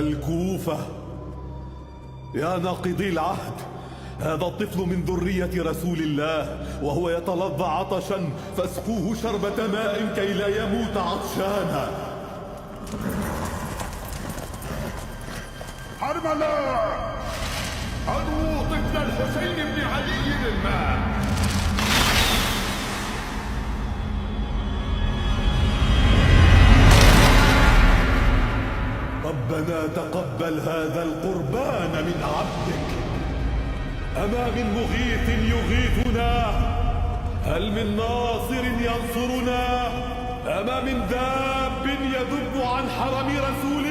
الكوفة. يا ناقضي العهد، هذا الطفل من ذرية رسول الله وهو يتلظى عطشا، فاسقوه شربة ماء كي لا يموت عطشانا. حرملة، أدعو طفل الحسين بن علي للماء. ربنا تقبل هذا القربان من عبدك. أما من مغيث يغيثنا؟ هل من ناصر ينصرنا؟ أما من ذاب يذب عن حرم رسول